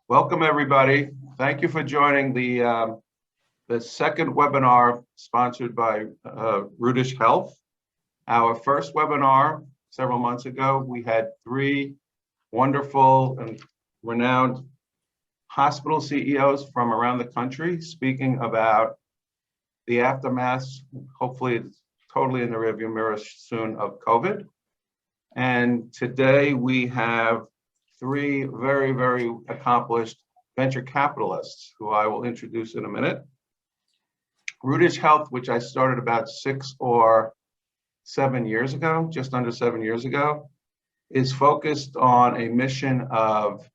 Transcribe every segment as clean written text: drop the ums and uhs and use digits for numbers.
Welcome, everybody. Thank you for joining the second webinar sponsored by Rudish Health. Our first webinar several months ago, we had three wonderful and renowned hospital CEOs from around the country speaking about the aftermath, hopefully it's totally in the rearview mirror soon, of COVID. And today we have three very, very accomplished venture capitalists who I will introduce in a minute. Rudish Health, which I started about 6 or 7 years ago, just under 7 years ago, is focused on a mission of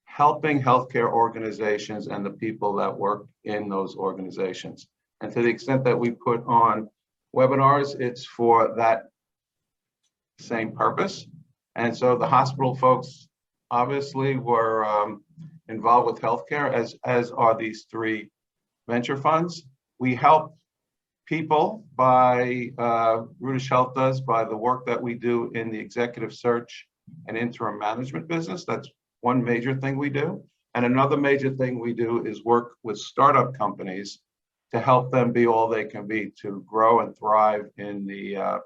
helping healthcare organizations and the people that work in those organizations. And to the extent that we put on webinars, it's for that same purpose. And so the hospital folks obviously were involved with healthcare, as are these three venture funds. We help people by, Rudish Health does, by the work that we do in the executive search and interim management business. That's one major thing we do. And another major thing we do is work with startup companies to help them be all they can be, to grow and thrive in the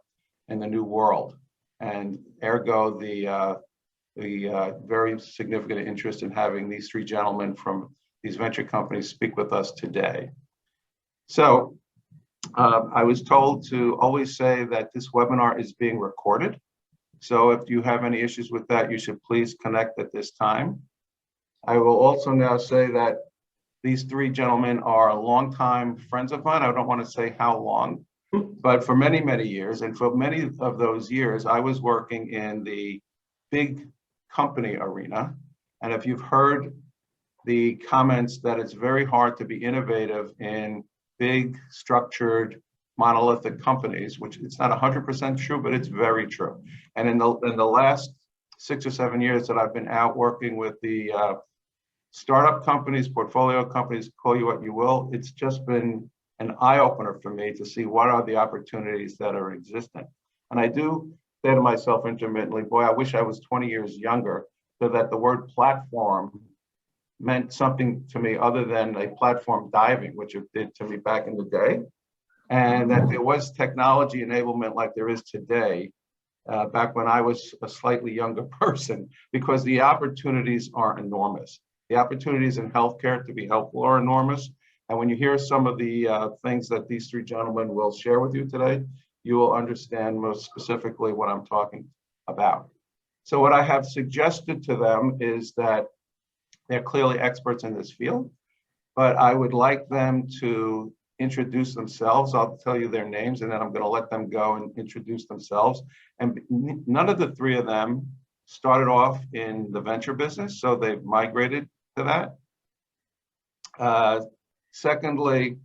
new world. And ergo, the very significant interest in having these three gentlemen from these venture companies speak with us today. So I was told to always say that this webinar is being recorded. So if you have any issues with that, you should please connect at this time. I will also now say that these three gentlemen are longtime friends of mine. I don't want to say how long, but for many, many years. And for many of those years, I was working in the big company arena. And if you've heard the comments that it's very hard to be innovative in big, structured, monolithic companies, which it's not 100% true, but it's very true. And in the last 6 or 7 years that I've been out working with the startup companies, portfolio companies, call you what you will, it's just been an eye-opener for me to see what are the opportunities that are existing. And I do say to myself intermittently, boy, I wish I was 20 years younger, so that the word platform meant something to me other than a platform diving, which it did to me back in the day. And that there was technology enablement like there is today, back when I was a slightly younger person, because the opportunities are enormous. The opportunities in healthcare to be helpful are enormous. And when you hear some of the things that these three gentlemen will share with you today, you will understand most specifically what I'm talking about. So what I have suggested to them is that they're clearly experts in this field, but I would like them to introduce themselves. I'll tell you their names, and then I'm going to let them go and introduce themselves. And none of the three of them started off in the venture business, so they've migrated to that. Secondly,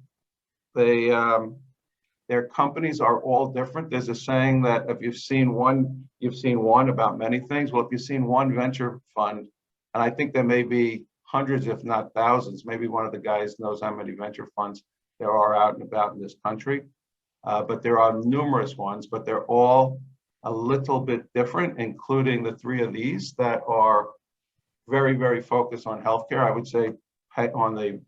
their companies are all different. There's a saying that if you've seen one about many things. Well, if you've seen one venture fund, and I think there may be hundreds, if not thousands, maybe one of the guys knows how many venture funds there are out and about in this country. But there are numerous ones, but they're all a little bit different, including the three of these that are very, very focused on healthcare. I would say on the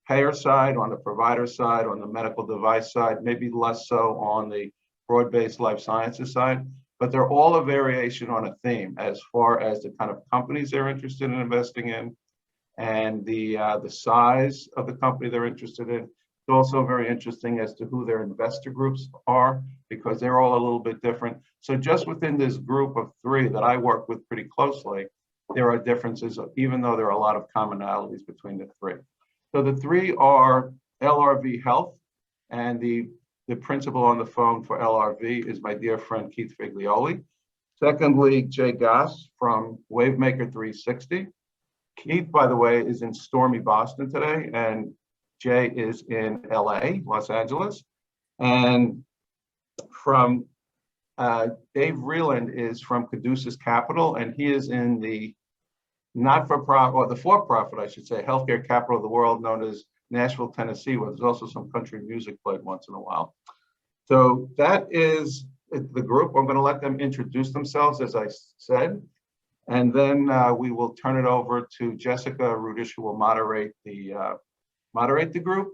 payer side, on the provider side, on the medical device side, maybe less so on the broad-based life sciences side, but they're all a variation on a theme as far as the kind of companies they're interested in investing in and the size of the company they're interested in. It's also very interesting as to who their investor groups are, because they're all a little bit different. So just within this group of three that I work with pretty closely, there are differences, even though there are a lot of commonalities between the three. So the three are LRVHealth, and the principal on the phone for LRV is my dear friend Keith Figlioli. Secondly, Goss from Wavemaker 360. Keith, by the way, is in stormy Boston today, and Jay is in LA, Los Angeles. And from Dave Vreeland is from Caduceus Capital, and he is in the not-for-profit, or the for-profit, I should say, healthcare capital of the world, known as Nashville, Tennessee, where there's also some country music played once in a while. So that is the group. I'm going to let them introduce themselves, as I said, And then we will turn it over to Jessica Rudish, who will moderate the group.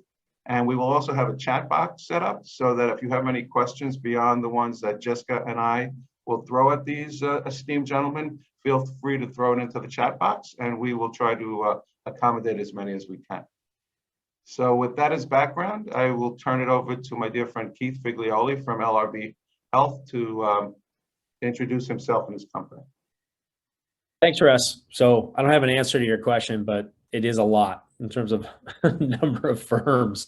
And we will also have a chat box set up so that if you have any questions beyond the ones that Jessica and I will throw at these esteemed gentlemen, feel free to throw it into the chat box, and we will try to accommodate as many as we can. So with that as background, I will turn it over to my dear friend Keith Figlioli from LRVHealth to introduce himself and his company. Thanks, Russ. So I don't have an answer to your question, but it is a lot in terms of number of firms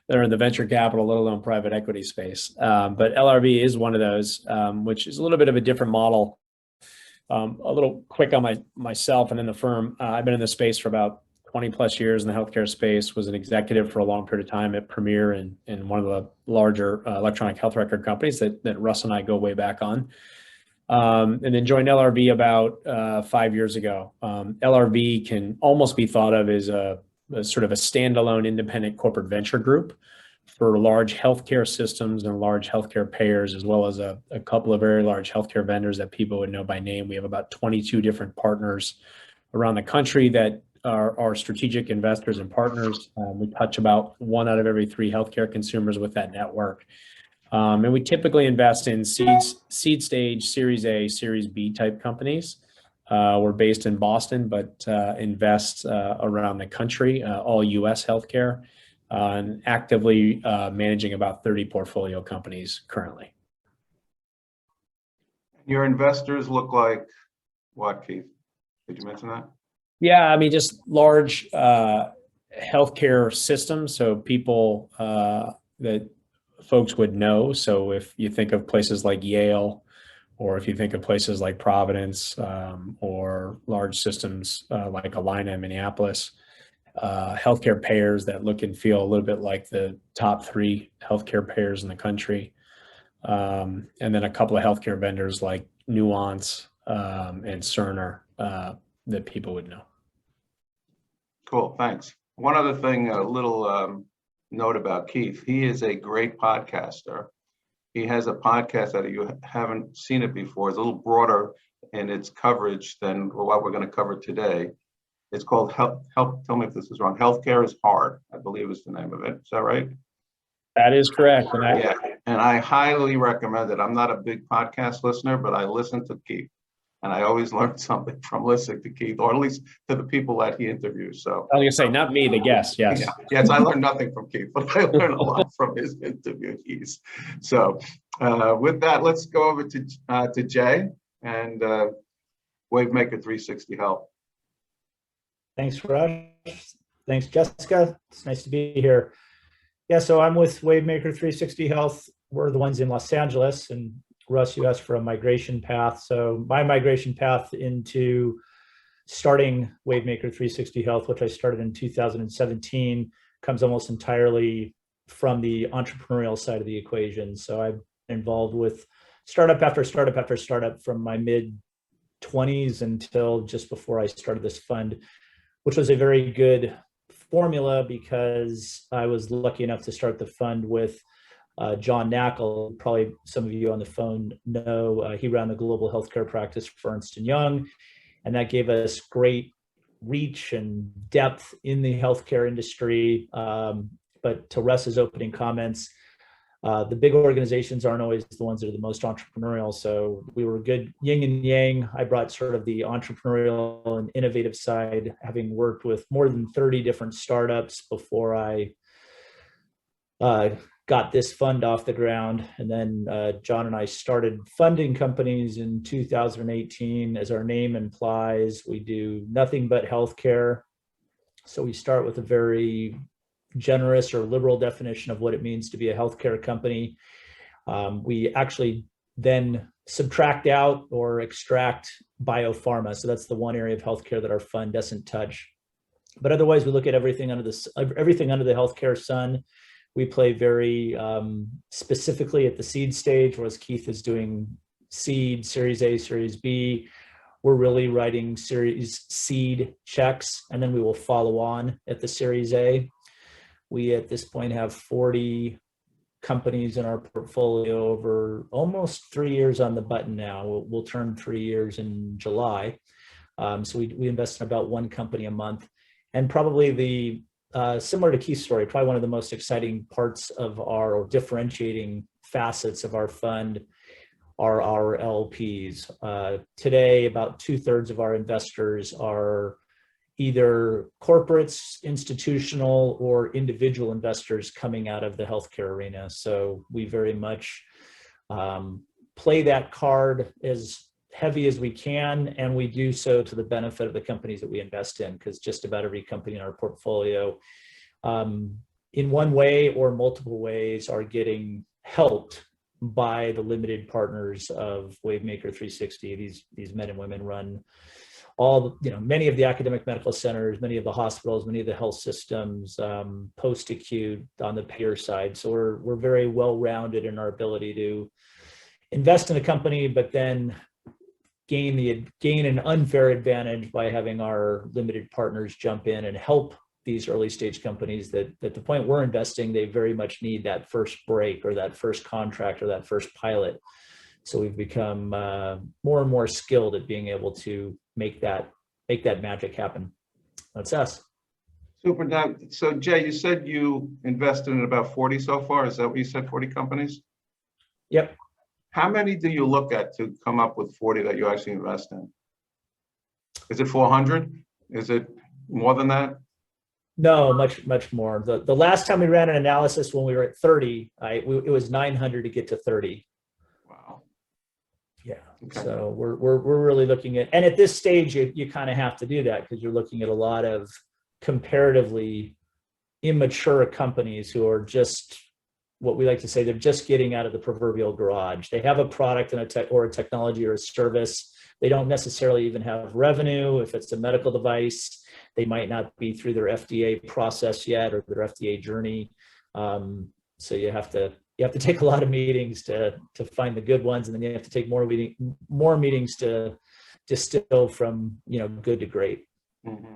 that are in the venture capital, let alone private equity space. But LRV is one of those, which is a little bit of a different model. A little quick on myself and then the firm. I've been in this space for about 20 plus years in the healthcare space, was an executive for a long period of time at Premier and one of the larger electronic health record companies that Russ and I go way back on. And then joined LRV about 5 years ago. LRV can almost be thought of as a sort of a standalone independent corporate venture group for large healthcare systems and large healthcare payers, as well as a couple of very large healthcare vendors that people would know by name. We have about 22 different partners around the country that are strategic investors and partners. We touch about 1 out of every 3 healthcare consumers with that network. And we typically invest in seed stage, Series A, Series B type companies. We're based in Boston, but invest around the country, all U.S. healthcare, and actively managing about 30 portfolio companies currently. Your investors look like what, Keith? Did you mention that? Yeah, I mean, just large healthcare systems. So people that folks would know. So if you think of places like Yale, or if you think of places like Providence, or large systems like Allina in Minneapolis, healthcare payers that look and feel a little bit like the top 3 healthcare payers in the country. And then a couple of healthcare vendors like Nuance and Cerner that people would know. Cool, thanks. One other thing, a little note about Keith. He is a great podcaster. He has a podcast that you haven't seen it before. It's a little broader in its coverage than what we're going to cover today. It's called tell me if this is wrong. Healthcare is Hard, I believe is the name of it. Is that right? That is correct. And I highly recommend it. I'm not a big podcast listener, but I listen to Keith. And I always learn something from listening to Keith, or at least to the people that he interviews. So I was going to say, not me, the guest. Yes. Yeah. Yes, I learned nothing from Keith, but I learned a lot from his interviewees. So with that, let's go over to Jay and Wavemaker 360 Health. Thanks, Rush. Thanks, Jessica. It's nice to be here. Yeah, so I'm with Wavemaker 360 Health. We're the ones in Los Angeles, and Russ, you asked for a migration path. So my migration path into starting Wavemaker 360 Health, which I started in 2017, comes almost entirely from the entrepreneurial side of the equation. So I'm involved with startup after startup after startup from my mid-20s until just before I started this fund, which was a very good formula because I was lucky enough to start the fund with John Knackel. Probably some of you on the phone know he ran the global healthcare practice for Ernst & Young, and that gave us great reach and depth in the healthcare industry. But to Russ's opening comments, the big organizations aren't always the ones that are the most entrepreneurial. So we were good yin and yang. I brought sort of the entrepreneurial and innovative side, having worked with more than 30 different startups before I got this fund off the ground. And then John and I started funding companies in 2018. As our name implies, we do nothing but healthcare. So we start with a very generous or liberal definition of what it means to be a healthcare company. We actually then subtract out or extract biopharma. So that's the one area of healthcare that our fund doesn't touch. But otherwise, we look at everything under the healthcare sun. We play very specifically at the seed stage, whereas Keith is doing seed, Series A, Series B. We're really writing Series seed checks, and then we will follow on at the Series A. We, at this point, have 40 companies in our portfolio over almost 3 years on the button now. We'll turn 3 years in July. So we invest in about one company a month. And probably similar to Keith's story, probably one of the most exciting parts of or differentiating facets of our fund are our LPs. Today, about 2/3 of our investors are either corporates, institutional, or individual investors coming out of the healthcare arena. So we very much play that card as heavy as we can, and we do so to the benefit of the companies that we invest in, because just about every company in our portfolio, in one way or multiple ways, are getting helped by the limited partners of Wavemaker 360. These men and women run many of the academic medical centers, many of the hospitals, many of the health systems, post-acute on the payer side. So we're very well-rounded in our ability to invest in a company, but then gain an unfair advantage by having our limited partners jump in and help these early stage companies that at the point we're investing, they very much need that first break or that first contract or that first pilot. So we've become more and more skilled at being able to make that magic happen. That's us. Super. Now, so Jay, you said you invested in about 40 so far. Is that what you said, 40 companies? Yep. How many do you look at to come up with 40 that you actually invest in? Is it 400? Is it more than that? No, much more. The last time we ran an analysis when we were at 30, it was 900 to get to 30. Wow. Yeah. Okay. So we're really looking at, and at this stage, you kind of have to do that because you're looking at a lot of comparatively immature companies who are just, what we like to say, they're just getting out of the proverbial garage. They have a product and a technology or a service. They don't necessarily even have revenue. If it's a medical device, they might not be through their FDA process yet or their FDA journey. So you have to take a lot of meetings to find the good ones, and then you have to take more meetings to distill from good to great. Mm-hmm.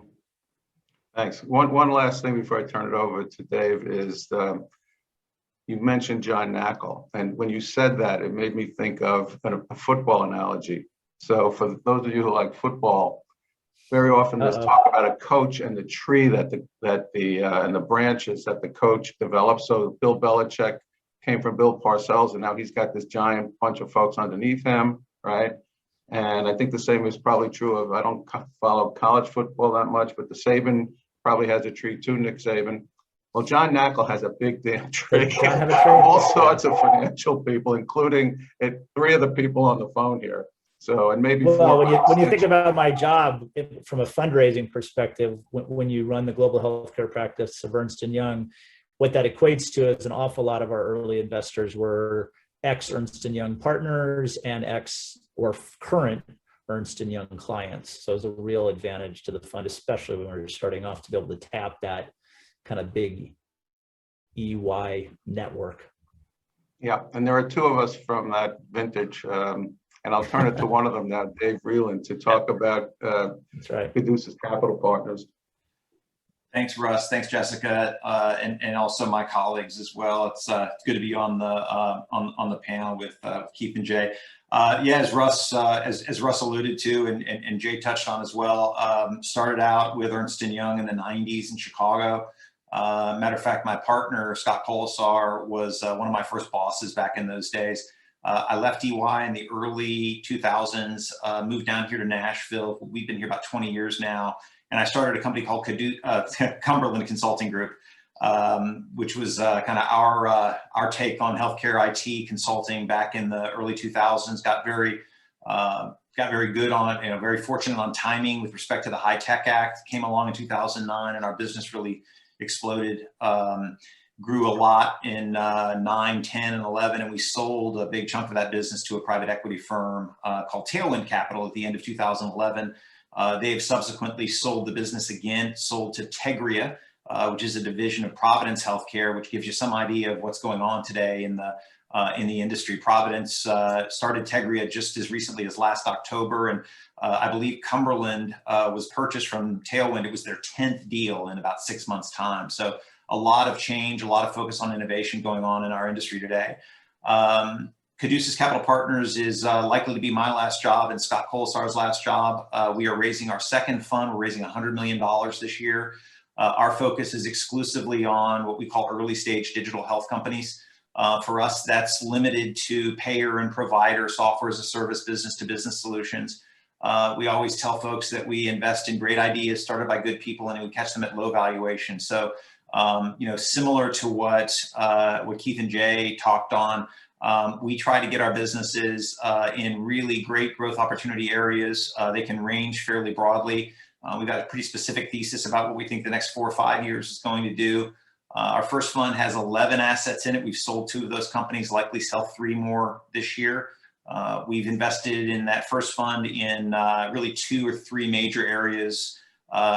Thanks. One last thing before I turn it over to Dave is you mentioned John Knackel, and when you said that, it made me think of a football analogy. So for those of you who like football, very often there's talk about a coach and the tree and the branches that the coach develops. So Bill Belichick came from Bill Parcells, and now he's got this giant bunch of folks underneath him, right? And I think the same is probably true of, I don't follow college football that much, but the Saban probably has a tree too, Nick Saban. Well, John Knackel has a big damn tree. All sorts of financial people, including 3 of the people on the phone here. So, and maybe when you think about my job from a fundraising perspective, when you run the global healthcare practice of Ernst & Young, what that equates to is an awful lot of our early investors were ex-Ernst & Young partners and ex or current Ernst & Young clients. So it's a real advantage to the fund, especially when we're starting off, to be able to tap that kind of big EY network. Yeah, and there are 2 of us from that vintage. And I'll turn it to one of them now, Dave Vreeland, to talk about That's right. Caduceus Capital Partners. Thanks, Russ. Thanks, Jessica, and also my colleagues as well. It's good to be on the panel with Keith and Jay. As Russ alluded to, and Jay touched on as well. Started out with Ernst & Young in the '90s in Chicago. Matter of fact, my partner Scott Colasar was one of my first bosses back in those days. I left EY in the early 2000s, moved down here to Nashville. We've been here about 20 years now. And I started a company called Cumberland Consulting Group, which was kind of our take on healthcare IT consulting back in the early 2000s. Got very good on it, very fortunate on timing with respect to the High Tech Act. Came along in 2009, and our business really exploded. Grew a lot in 9, 10, and 11, and we sold a big chunk of that business to a private equity firm called Tailwind Capital at the end of 2011. They've subsequently sold the business again, sold to Tegria, which is a division of Providence Healthcare, which gives you some idea of what's going on today in the industry. Providence started Tegria just as recently as last October, and I believe Cumberland was purchased from Tailwind. It was their 10th deal in about 6 months' time. So a lot of change, a lot of focus on innovation going on in our industry today. Caduceus Capital Partners is likely to be my last job and Scott Colasar's last job. We are raising our second fund. We're raising $100 million this year. Our focus is exclusively on what we call early stage digital health companies. For us, that's limited to payer and provider software as a service, business to business solutions. We always tell folks that we invest in great ideas started by good people and we catch them at low valuation. So, similar to what Keith and Jay talked on, we try to get our businesses in really great growth opportunity areas. They can range fairly broadly. We've got a pretty specific thesis about what we think the next 4 or 5 years is going to do. Our first fund has 11 assets in it. We've sold 2 of those companies, likely sell 3 more this year. We've invested in that first fund in really 2 or 3 major areas.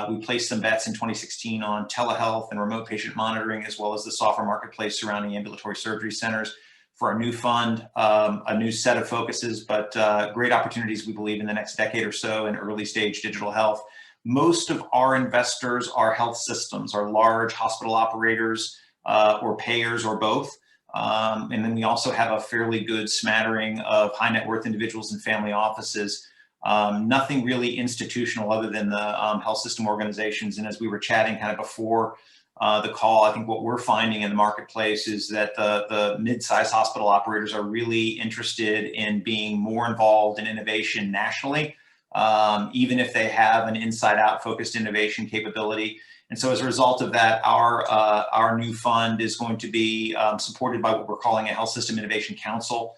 We placed some bets in 2016 on telehealth and remote patient monitoring, as well as the software marketplace surrounding ambulatory surgery centers. For our new fund, a new set of focuses, but great opportunities, we believe, in the next decade or so in early stage digital health. Most of our investors are health systems, are large hospital operators or payers or both. And then we also have a fairly good smattering of high net worth individuals and family offices. Nothing really institutional other than the health system organizations. And as we were chatting kind of before the call, I think what we're finding in the marketplace is that the mid-sized hospital operators are really interested in being more involved in innovation nationally, even if they have an inside-out focused innovation capability. And so as a result of that, our new fund is going to be supported by what we're calling a Health System Innovation Council,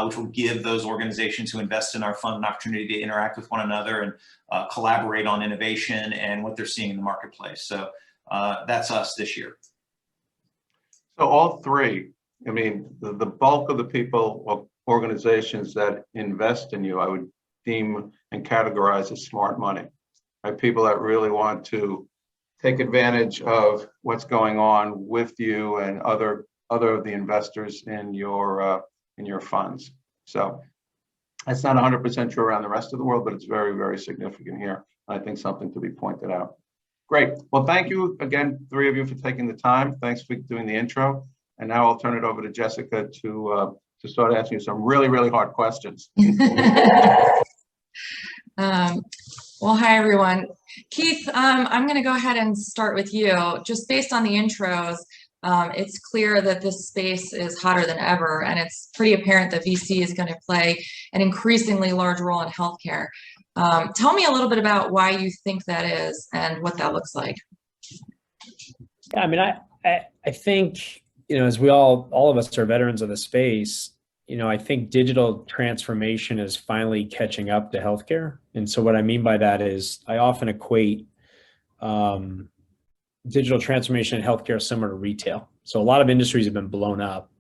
which will give those organizations who invest in our fund an opportunity to interact with one another and collaborate on innovation and what they're seeing in the marketplace. So that's us this year. So all 3, I mean, the bulk of the people or organizations that invest in you, I would deem and categorize as smart money, right? People that really want to take advantage of what's going on with you and other of the investors in your funds. So that's not 100% true around the rest of the world, but it's very, very significant here. I think something to be pointed out. Great. Well, thank you again, 3 of you, for taking the time. Thanks for doing the intro. And now I'll turn it over to Jessica to start asking you some really, really hard questions. Well, hi, everyone. Keith, I'm going to go ahead and start with you. Just based on the intros, it's clear that this space is hotter than ever, and it's pretty apparent that VC is going to play an increasingly large role in healthcare. Tell me a little bit about why you think that is and what that looks like. Yeah, I mean, I think, as we all of us are veterans of the space, I think digital transformation is finally catching up to healthcare. And so what I mean by that is I often equate digital transformation in healthcare similar to retail. So a lot of industries have been blown up,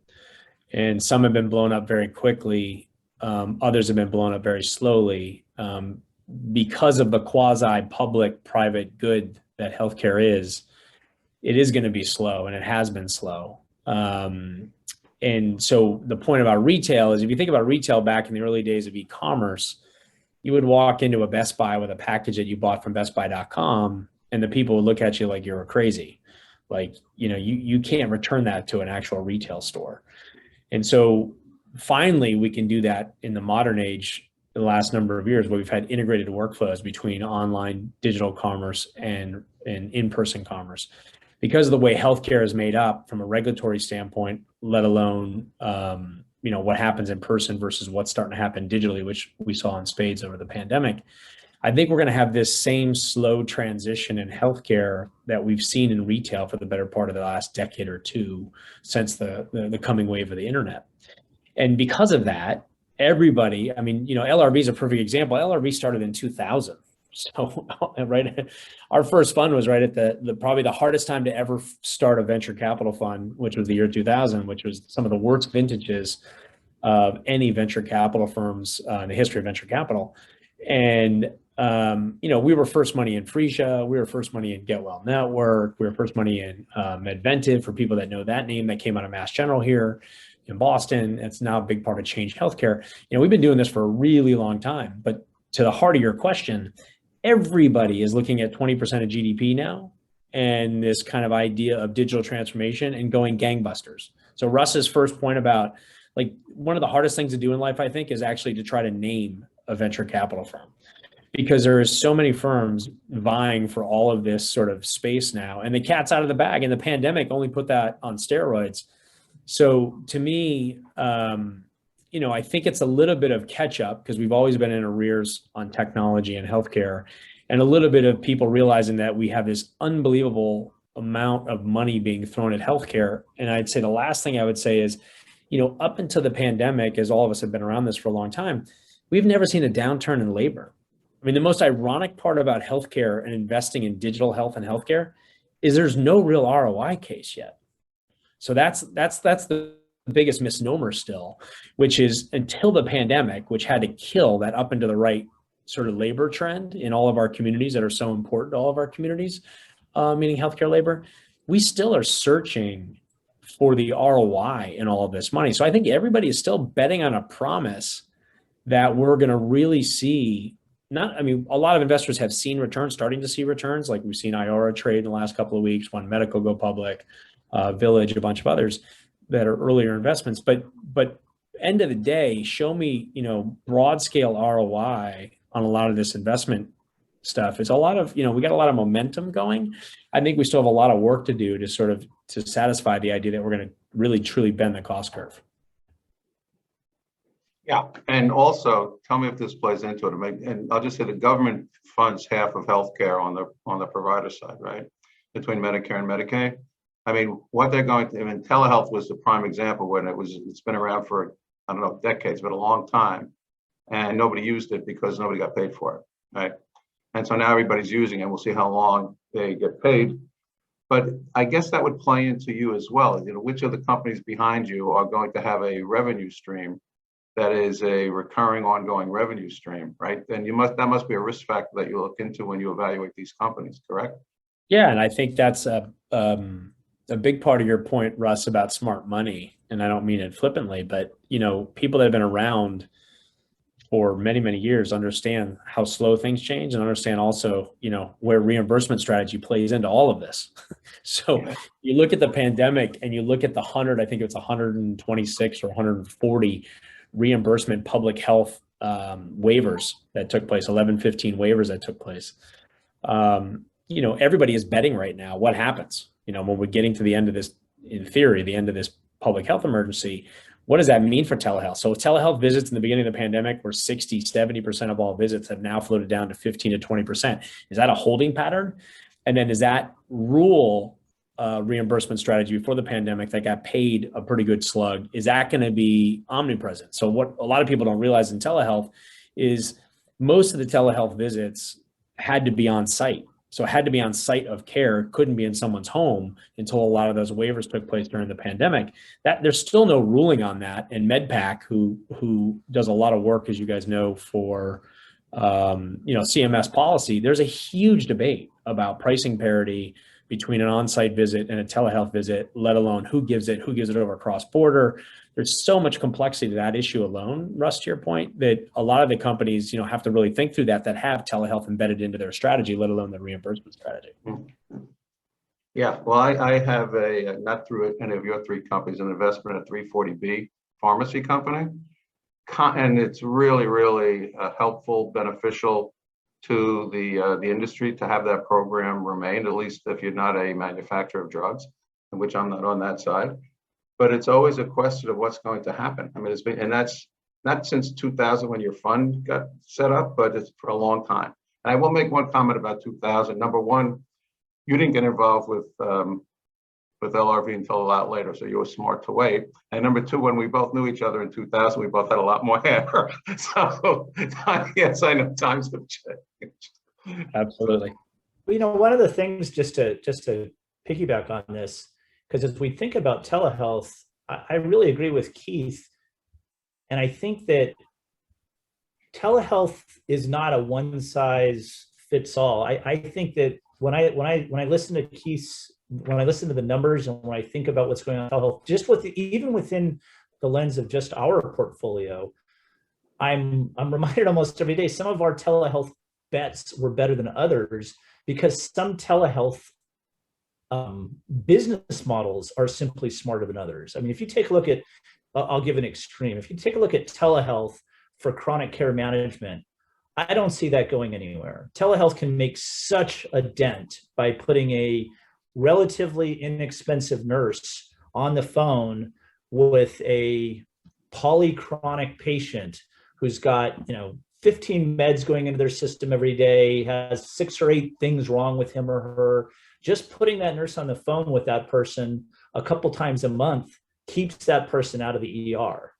and some have been blown up very quickly. Others have been blown up very slowly because of the quasi-public private good that healthcare is. It is going to be slow, and it has been slow. And so the point about retail is, if you think about retail back in the early days of e-commerce, you would walk into a Best Buy with a package that you bought from bestbuy.com, and the people would look at you like you were crazy. Like, you can't return that to an actual retail store. And so finally, we can do that in the modern age, the last number of years, where we've had integrated workflows between online digital commerce and in-person commerce. Because of the way healthcare is made up from a regulatory standpoint, let alone what happens in person versus what's starting to happen digitally, which we saw in spades over the pandemic, I think we're going to have this same slow transition in healthcare that we've seen in retail for the better part of the last decade or two since the coming wave of the internet. And because of that, everybody, LRV is a perfect example. LRV started in 2000. So, right, our first fund was right at the probably the hardest time to ever start a venture capital fund, which was the year 2000, which was some of the worst vintages of any venture capital firms in the history of venture capital. And, we were first money in Phreesia, we were first money in Get Well Network, we were first money in Medventive, for people that know that name, that came out of Mass General here in Boston. It's now a big part of Change Healthcare. We've been doing this for a really long time. But to the heart of your question, everybody is looking at 20% of GDP now and this kind of idea of digital transformation and going gangbusters. So Russ's first point about, like, one of the hardest things to do in life, I think, is actually to try to name a venture capital firm, because there is so many firms vying for all of this sort of space now, and the cat's out of the bag, and the pandemic only put that on steroids. So to me, I think it's a little bit of catch up, because we've always been in arrears on technology and healthcare, and a little bit of people realizing that we have this unbelievable amount of money being thrown at healthcare. And I'd say the last thing I would say is, up until the pandemic, as all of us have been around this for a long time, we've never seen a downturn in labor. I mean, the most ironic part about healthcare and investing in digital health and healthcare is there's no real ROI case yet. So that's the biggest misnomer still, which is, until the pandemic, which had to kill that up and to the right sort of labor trend in all of our communities that are so important to all of our communities, meaning healthcare labor, we still are searching for the ROI in all of this money. So I think everybody is still betting on a promise that we're going to really see. A lot of investors have seen returns, starting to see returns, like we've seen IORA trade in the last couple of weeks, One Medical go public, Village, a bunch of others that are earlier investments. But end of the day, show me, broad scale ROI on a lot of this investment stuff. It's a lot of, we got a lot of momentum going. I think we still have a lot of work to do to satisfy the idea that we're going to really truly bend the cost curve. Yeah, and also tell me if this plays into it. And I'll just say the government funds half of healthcare on the provider side, right? Between Medicare and Medicaid. I mean, what they're going to, telehealth was the prime example when it's been around for, I don't know, decades, but a long time. And nobody used it because nobody got paid for it, right? And so now everybody's using it. We'll see how long they get paid. But I guess that would play into you as well. Which of the companies behind you are going to have a revenue stream that is a recurring, ongoing revenue stream, right? Then that must be a risk factor that you look into when you evaluate these companies, correct? Yeah, and I think that's a big part of your point, Russ, about smart money. And I don't mean it flippantly, but people that have been around for many, many years understand how slow things change, and understand also, where reimbursement strategy plays into all of this. So you look at the pandemic and you look at the 100, I think it's 126 or 140 reimbursement public health waivers that took place, 1115 waivers that took place. Everybody is betting right now what happens, when we're getting to the end of this, in theory, the end of this public health emergency. What does that mean for telehealth? So telehealth visits in the beginning of the pandemic were 60, 70% of all visits, have now floated down to 15 to 20%. Is that a holding pattern? And then is that rural reimbursement strategy before the pandemic that got paid a pretty good slug, is that going to be omnipresent? So what a lot of people don't realize in telehealth is most of the telehealth visits had to be on site. So it had to be on site of care, couldn't be in someone's home until a lot of those waivers took place during the pandemic. That there's still no ruling on that. And MedPAC, who does a lot of work, as you guys know, for CMS policy, there's a huge debate about pricing parity between an on-site visit and a telehealth visit, let alone who gives it over cross-border. There's so much complexity to that issue alone, Russ, to your point, that a lot of the companies, have to really think through that have telehealth embedded into their strategy, let alone the reimbursement strategy. Yeah, well, I have not through any of your three companies, an investment in a 340B pharmacy company. And it's really, really helpful, beneficial to the industry to have that program remain, at least if you're not a manufacturer of drugs, which I'm not on that side. But it's always a question of what's going to happen. It's been, and that's not since 2000 when your fund got set up, but it's for a long time. And I will make one comment about 2000. Number one, you didn't get involved with LRV until a lot later, so you were smart to wait. And number two, when we both knew each other in 2000, we both had a lot more hair. So yes, I know times have changed. Absolutely. One of the things, just to piggyback on this, because as we think about telehealth, I really agree with Keith. And I think that telehealth is not a one size fits all. I think that when I listen to Keith's, when I listen to the numbers and when I think about what's going on in telehealth, just even within the lens of just our portfolio, I'm reminded almost every day, some of our telehealth bets were better than others because some telehealth business models are simply smarter than others. I mean, if you take a look at, I'll give an extreme. If you take a look at telehealth for chronic care management, I don't see that going anywhere. Telehealth can make such a dent by putting a relatively inexpensive nurse on the phone with a polychronic patient who's got, 15 meds going into their system every day, has 6 or 8 things wrong with him or her. Just putting that nurse on the phone with that person a couple times a month keeps that person out of the ER.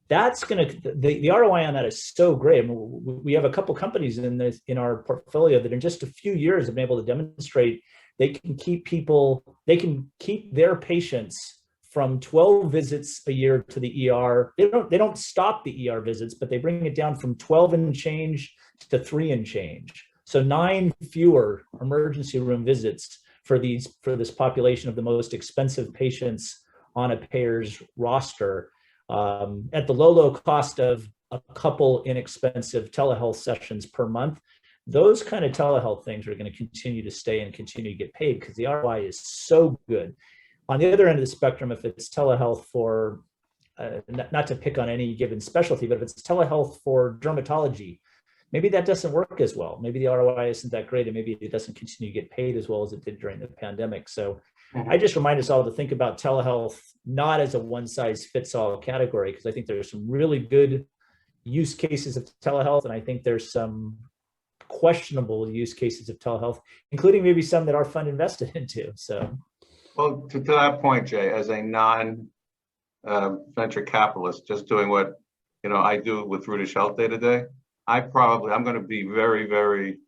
That's the ROI on that is so great. I mean, we have a couple companies in our portfolio that in just a few years have been able to demonstrate they can keep their patients from 12 visits a year to the ER. They don't stop the ER visits, but they bring it down from 12 and change to 3 and change. So 9 fewer emergency room visits for this population of the most expensive patients on a payer's roster, at the low cost of a couple inexpensive telehealth sessions per month. Those kind of telehealth things are going to continue to stay and continue to get paid because the ROI is so good. On the other end of the spectrum, if it's telehealth for, not to pick on any given specialty, but if it's telehealth for dermatology, maybe that doesn't work as well. Maybe the ROI isn't that great, and maybe it doesn't continue to get paid as well as it did during the pandemic. So I just remind us all to think about telehealth not as a one-size-fits-all category, because I think there's some really good use cases of telehealth, and I think there's some questionable use cases of telehealth, including maybe some that our fund invested into. So, well, to that point, Jay, as a non-venture capitalist, just doing what I do with Rudish Health day to day, I'm going to be very, very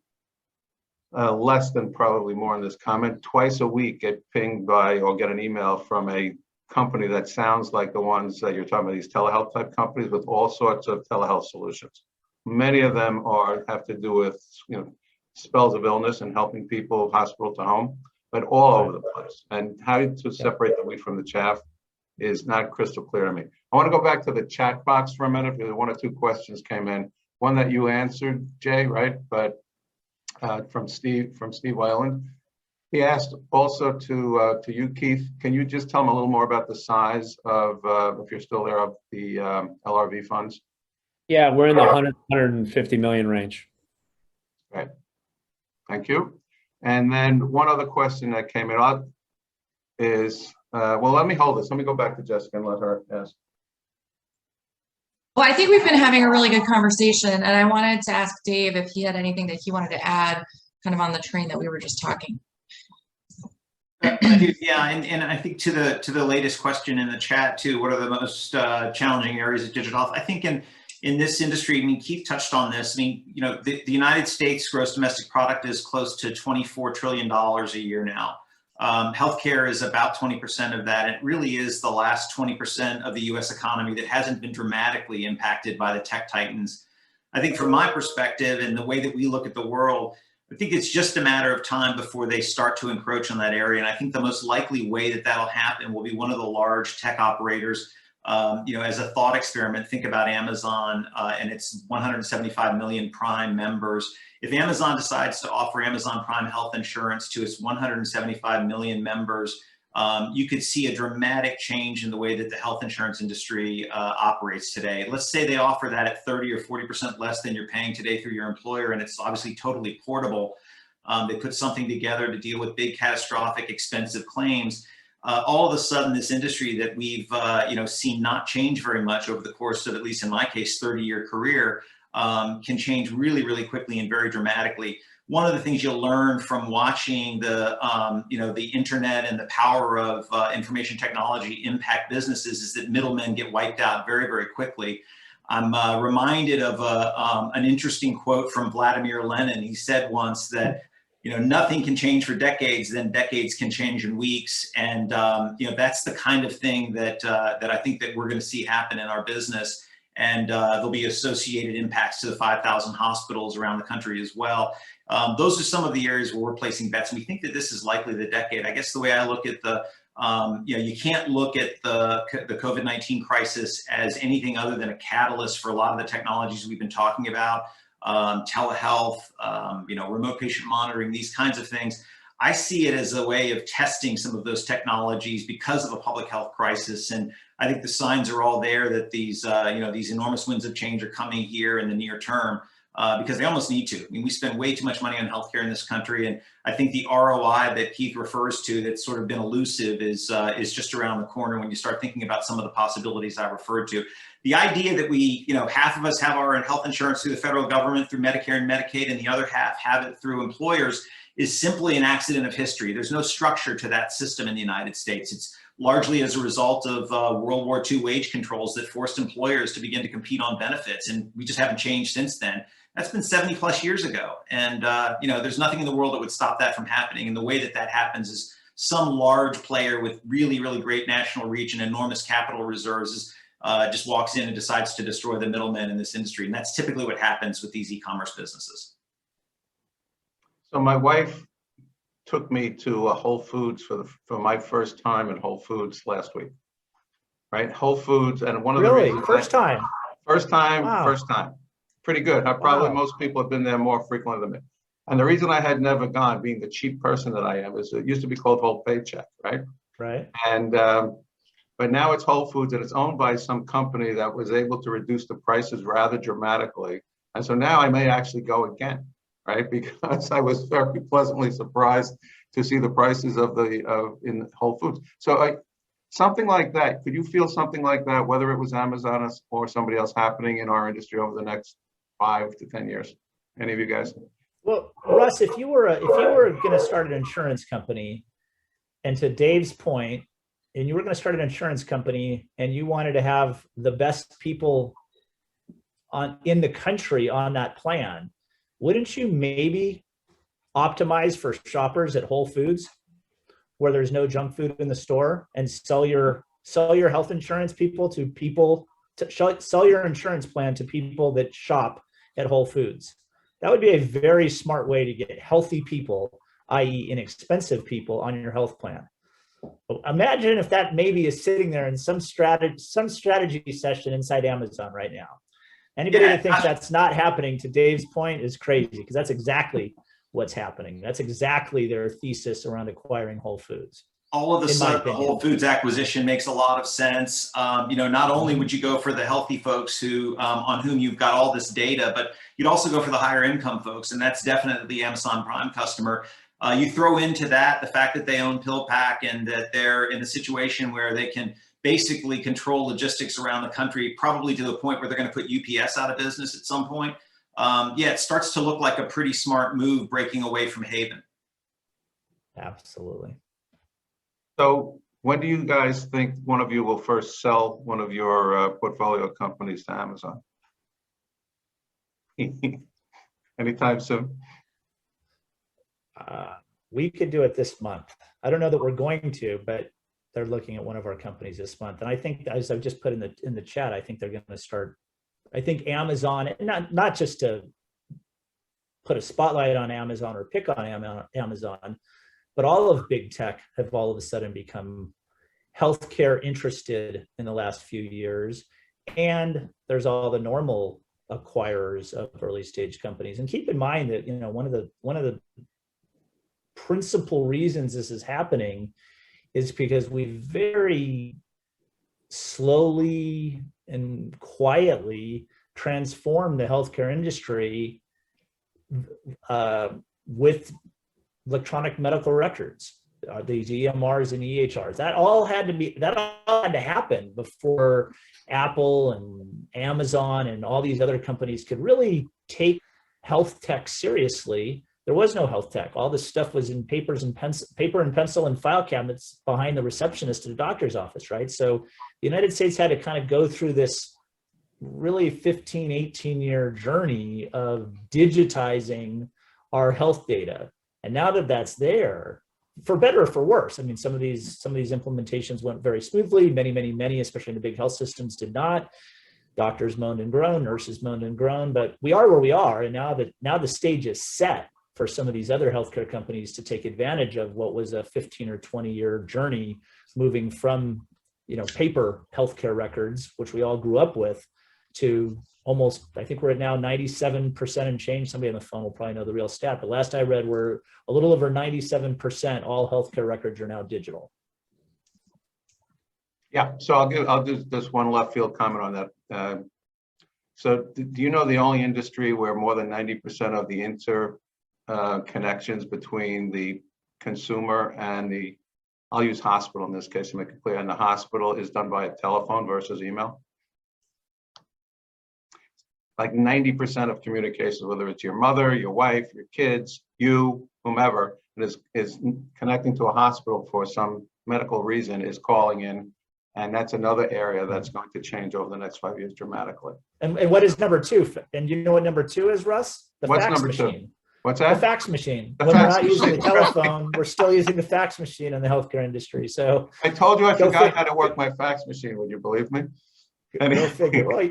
less than probably more in this comment. Twice a week, get pinged by or get an email from a company that sounds like the ones that you're talking about, these telehealth type companies with all sorts of telehealth solutions. Many of them have to do with spells of illness and helping people hospital to home, but all over the place. And how to separate the wheat from the chaff is not crystal clear to me. I want to go back to the chat box for a minute because 1 or 2 questions came in. One that you answered, Jay, right? But from Steve Weiland. He asked also to you, Keith, can you just tell him a little more about the size of, if you're still there, of the LRV funds? Yeah, we're in the 150 million range. Right. Thank you. And then one other question that came in is, well, let me hold this. Let me go back to Jessica and let her ask. Well, I think we've been having a really good conversation, and I wanted to ask Dave if he had anything that he wanted to add kind of on the train that we were just talking. I do, yeah, and I think to the latest question in the chat too, what are the most challenging areas of digital health? I think in this industry, I mean, Keith touched on this. I mean, the United States gross domestic product is close to $24 trillion a year now. Healthcare is about 20% of that. It really is the last 20% of the US economy that hasn't been dramatically impacted by the tech titans. I think from my perspective and the way that we look at the world, I think it's just a matter of time before they start to encroach on that area. And I think the most likely way that that'll happen will be one of the large tech operators. As a thought experiment, think about Amazon and its 175 million Prime members. If Amazon decides to offer Amazon Prime health insurance to its 175 million members, you could see a dramatic change in the way that the health insurance industry operates today. Let's say they offer that at 30 or 40% less than you're paying today through your employer, and it's obviously totally portable. They put something together to deal with big, catastrophic, expensive claims. All of a sudden, this industry that we've seen not change very much over the course of, at least in my case, 30-year career, can change really, really quickly and very dramatically. One of the things you'll learn from watching the internet and the power of information technology impact businesses is that middlemen get wiped out very, very quickly. I'm reminded of an interesting quote from Vladimir Lenin. He said once that, nothing can change for decades, then decades can change in weeks. And, that's the kind of thing that I think that we're going to see happen in our business. And there'll be associated impacts to the 5,000 hospitals around the country as well. Those are some of the areas where we're placing bets. And we think that this is likely the decade. I guess the way I look at you can't look at the COVID-19 crisis as anything other than a catalyst for a lot of the technologies we've been talking about, telehealth, remote patient monitoring, these kinds of things. I see it as a way of testing some of those technologies because of a public health crisis. And I think the signs are all there that these, these enormous winds of change are coming here in the near term because they almost need to. I mean, we spend way too much money on healthcare in this country. And I think the ROI that Keith refers to that's sort of been elusive is just around the corner when you start thinking about some of the possibilities I referred to. The idea that we, half of us have our health insurance through the federal government, through Medicare and Medicaid, and the other half have it through employers is simply an accident of history. There's no structure to that system in the United States. It's largely as a result of World War II wage controls that forced employers to begin to compete on benefits. And we just haven't changed since then. That's been 70 plus years ago. And, there's nothing in the world that would stop that from happening. And the way that that happens is some large player with really, really great national reach and enormous capital reserves just walks in and decides to destroy the middlemen in this industry. And that's typically what happens with these e-commerce businesses. So my wife took me to Whole Foods for my first time in Whole Foods last week, right? Whole Foods, and one of the reasons first time, Wow. first time, pretty good. Most people have been there more frequently than me. And the reason I had never gone, being the cheap person that I am, is it used to be called Whole Paycheck, right? Right. And but now it's Whole Foods, and it's owned by some company that was able to reduce the prices rather dramatically. And so now I may actually go again. Right, because I was very pleasantly surprised to see the prices in Whole Foods. So something like that, could you feel something like that, whether it was Amazon or somebody else happening in our industry over the next 5 to 10 years? Any of you guys? Well, Russ, if you were going to start an insurance company, and to Dave's point, and you were going to start an insurance company and you wanted to have the best people in the country on that plan, wouldn't you maybe optimize for shoppers at Whole Foods where there's no junk food in the store and sell your health insurance sell your insurance plan to people that shop at Whole Foods? That would be a very smart way to get healthy people, i.e. inexpensive people, on your health plan. Imagine if that maybe is sitting there in some strategy session inside Amazon right now. Anybody that thinks that's not happening, to Dave's point, is crazy, because that's exactly what's happening. That's exactly their thesis around acquiring Whole Foods. All of a sudden, the Whole Foods acquisition makes a lot of sense. Not only would you go for the healthy folks on whom you've got all this data, but you'd also go for the higher income folks, and that's definitely the Amazon Prime customer. You throw into that the fact that they own PillPack and that they're in a situation where they can basically control logistics around the country, probably to the point where they're going to put UPS out of business at some point. It starts to look like a pretty smart move breaking away from Haven. Absolutely. So when do you guys think one of you will first sell one of your portfolio companies to Amazon? Anytime soon? We could do it this month. I don't know that we're going to, but they're looking at one of our companies this month. And I think, as I've just put in the chat, I think they're going to start. I think Amazon, not just to put a spotlight on Amazon or pick on Amazon, but all of big tech have all of a sudden become healthcare interested in the last few years. And there's all the normal acquirers of early stage companies. And keep in mind that, one of the principal reasons this is happening is because we very slowly and quietly transformed the healthcare industry with electronic medical records, these EMRs and EHRs. That all had to happen before Apple and Amazon and all these other companies could really take health tech seriously. There was no health tech. All this stuff was in paper and pencil and file cabinets behind the receptionist at the doctor's office, right? So the United States had to kind of go through this really 15, 18-year journey of digitizing our health data. And now that that's there, for better or for worse, I mean, some of these implementations went very smoothly. Many, especially in the big health systems, did not. Doctors moaned and groaned, nurses moaned and groaned, but we are where we are. And now the stage is set for some of these other healthcare companies to take advantage of what was a 15 or 20-year journey moving from, paper healthcare records, which we all grew up with, to almost, I think we're at now 97% and change. Somebody on the phone will probably know the real stat, but last I read, we're a little over 97%. All healthcare records are now digital. Yeah, so I'll do just one left field comment on that. So do you know the only industry where more than 90% of the connections between the consumer and the, I'll use hospital in this case to make it clear, and the hospital is done by a telephone versus email? Like 90% of communications, whether it's your mother, your wife, your kids, you, whomever, is connecting to a hospital for some medical reason, is calling in. And that's another area that's going to change over the next 5 years dramatically. And what is number two? And you know what number two is, Russ? The What's fax number two? machine. What's The that? fax machine. The When we're fax not using the machine. telephone, we're still using the fax machine in the healthcare industry. So I told you I Go forgot figure. how to work my fax machine. Would you believe me? go figure. Well,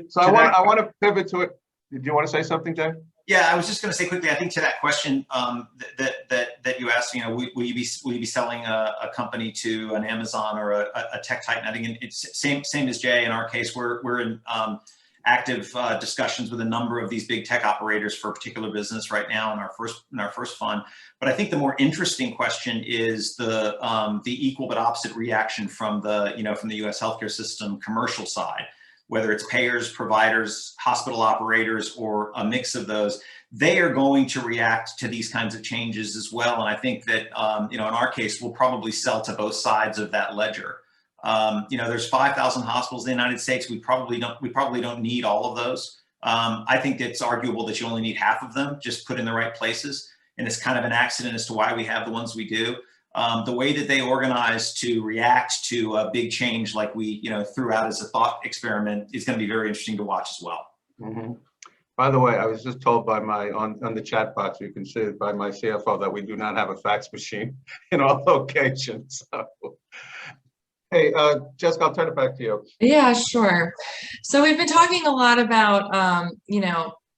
So I want to pivot to it. Do you want to say something, Dave? Yeah, I was just going to say quickly. I think to that question that you asked, will you be selling a company to an Amazon or a tech titan? I think it's same as Jay. In our case, we're in active discussions with a number of these big tech operators for a particular business right now in our first fund. But I think the more interesting question is the equal but opposite reaction from the U.S. healthcare system commercial side. Whether it's payers, providers, hospital operators, or a mix of those, they are going to react to these kinds of changes as well. And I think that, in our case, we'll probably sell to both sides of that ledger. There's 5,000 hospitals in the United States. We probably don't need all of those. I think it's arguable that you only need half of them, just put in the right places. And it's kind of an accident as to why we have the ones we do. The way that they organize to react to a big change like we threw out as a thought experiment is going to be very interesting to watch as well. Mm-hmm. By the way, I was just told by on the chat box, you can see it by my CFO, that we do not have a fax machine in our location. So, hey, Jessica, I'll turn it back to you. Yeah, sure. So we've been talking a lot about,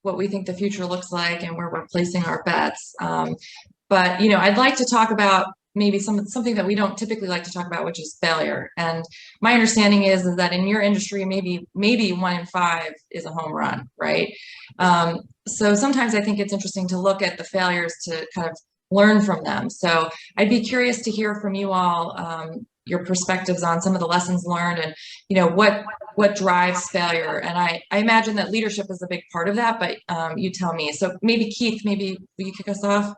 what we think the future looks like and where we're placing our bets. But, I'd like to talk about maybe something that we don't typically like to talk about, which is failure. And my understanding is that in your industry, maybe 1 in 5 is a home run, right? So sometimes I think it's interesting to look at the failures to kind of learn from them. So I'd be curious to hear from you all your perspectives on some of the lessons learned and, what drives failure. And I imagine that leadership is a big part of that, but you tell me. So maybe Keith, will you kick us off?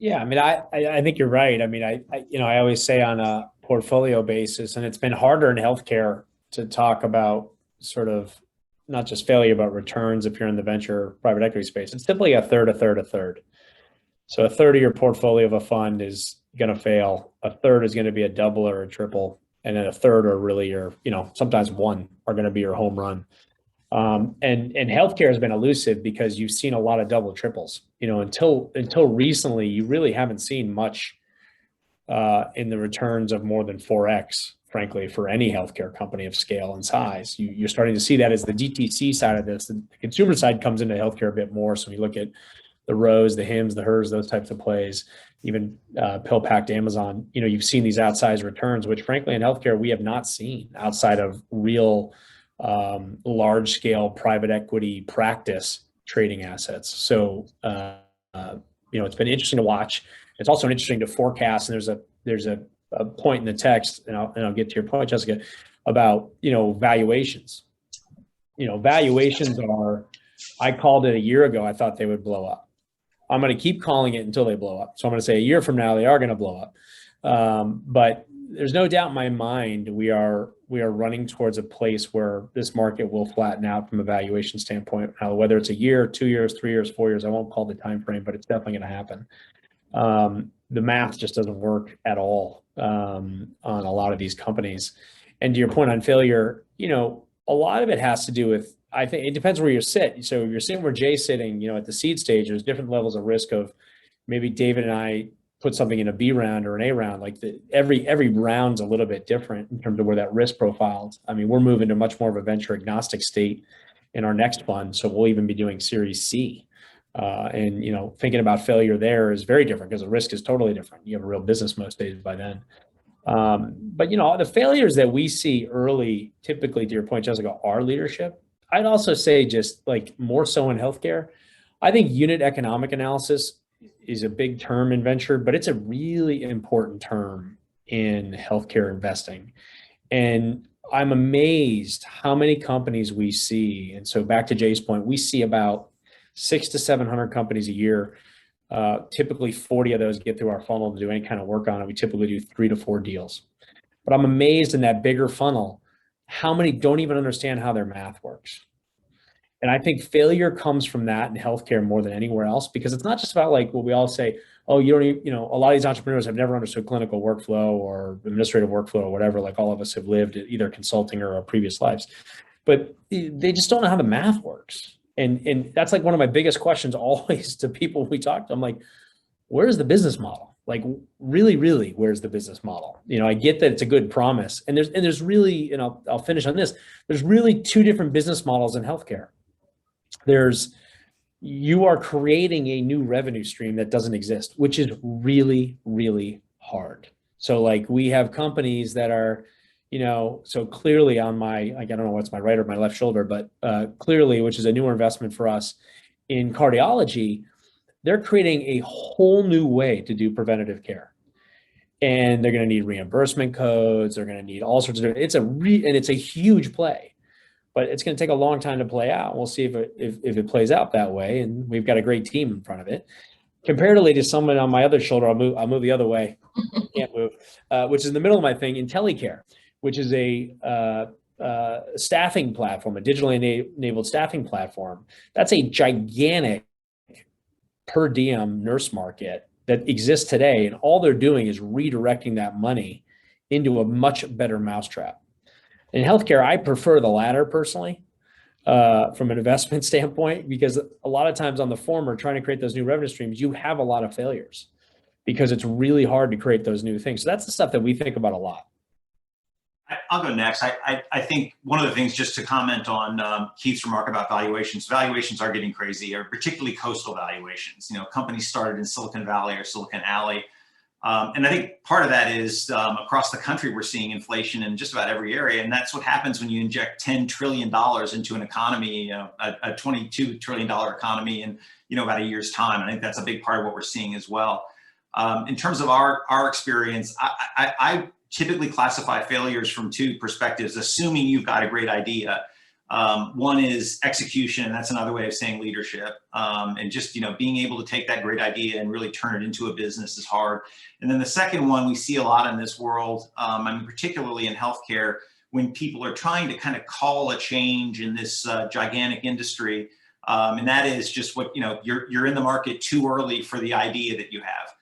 Yeah, I mean, I think you're right. I mean, I always say on a portfolio basis, and it's been harder in healthcare to talk about sort of not just failure, but returns if you're in the venture private equity space. It's simply a third. So a third of your portfolio of a fund is going to fail. A third is going to be a double or a triple. And then a third are really your, sometimes one are going to be your home run. And healthcare has been elusive because you've seen a lot of double triples. Until recently, you really haven't seen much in the returns of more than 4x, frankly, for any healthcare company of scale and size. You're starting to see that as the DTC side of this. The consumer side comes into healthcare a bit more. So we look at the Rows, the Hims, the Hers, those types of plays, even pill-packed Amazon. You've seen these outsized returns, which frankly in healthcare we have not seen outside of real large scale private equity practice trading assets. So, it's been interesting to watch. It's also interesting to forecast. And there's a point in the text, and I'll get to your point, Jessica, about, valuations. Valuations are, I called it a year ago. I thought they would blow up. I'm going to keep calling it until they blow up. So I'm going to say a year from now, they are going to blow up. But there's no doubt in my mind we are running towards a place where this market will flatten out from a valuation standpoint. Now, whether it's a year, 2 years, 3 years, 4 years, I won't call the time frame, but it's definitely going to happen. The math just doesn't work at all on a lot of these companies. And to your point on failure, a lot of it has to do with, I think it depends where you sit. So if you're sitting where Jay's sitting, at the seed stage, there's different levels of risk of maybe David and I put something in a B round or an A round. Like every round's a little bit different in terms of where that risk profiles. I mean, we're moving to much more of a venture agnostic state in our next fund. So we'll even be doing Series C. And thinking about failure there is very different because the risk is totally different. You have a real business most days by then. But the failures that we see early, typically to your point, Jessica, are leadership. I'd also say just like more so in healthcare. I think unit economic analysis is a big term in venture, but it's a really important term in healthcare investing. And I'm amazed how many companies we see. And so back to Jay's point, we see about 600 to 700 companies a year. Typically 40 of those get through our funnel to do any kind of work on it. We typically do 3 to 4 deals. But I'm amazed in that bigger funnel, how many don't even understand how their math works. And I think failure comes from that in healthcare more than anywhere else, because it's not just about like what we all say, oh, you don't even, a lot of these entrepreneurs have never understood clinical workflow or administrative workflow or whatever, like all of us have lived either consulting or our previous lives, but they just don't know how the math works. And that's like one of my biggest questions always to people we talk to. I'm like, where's the business model? Like really, where's the business model? I get that it's a good promise. And there's really, and I'll finish on this. There's really 2 different business models in healthcare. You are creating a new revenue stream that doesn't exist, which is really, really hard. So like we have companies that are, so clearly on my, I don't know what's my right or my left shoulder, but clearly, which is a newer investment for us in cardiology, they're creating a whole new way to do preventative care. And they're going to need reimbursement codes. They're going to need all sorts of, and it's a huge play, but it's going to take a long time to play out. We'll see if it plays out that way. And we've got a great team in front of it. Comparatively to someone on my other shoulder, I'll move the other way. Can't move, which is in the middle of my thing, IntelliCare, which is a staffing platform, a digitally enabled staffing platform. That's a gigantic per diem nurse market that exists today. And all they're doing is redirecting that money into a much better mousetrap. In healthcare, I prefer the latter personally, from an investment standpoint, because a lot of times on the former, trying to create those new revenue streams, you have a lot of failures because it's really hard to create those new things. So that's the stuff that we think about a lot. I'll go next. I think one of the things, just to comment on Keith's remark about valuations, valuations are getting crazy, or particularly coastal valuations. Companies started in Silicon Valley or Silicon Alley. And I think part of that is across the country, we're seeing inflation in just about every area. And that's what happens when you inject $10 trillion into an economy, a $22 trillion economy in, about a year's time. I think that's a big part of what we're seeing as well. In terms of our experience, I typically classify failures from 2 perspectives, assuming you've got a great idea. One is execution, and that's another way of saying leadership. And just, being able to take that great idea and really turn it into a business is hard. And then the second one we see a lot in this world, particularly in healthcare, when people are trying to kind of call a change in this gigantic industry. And that is just what, you're in the market too early for the idea that you have.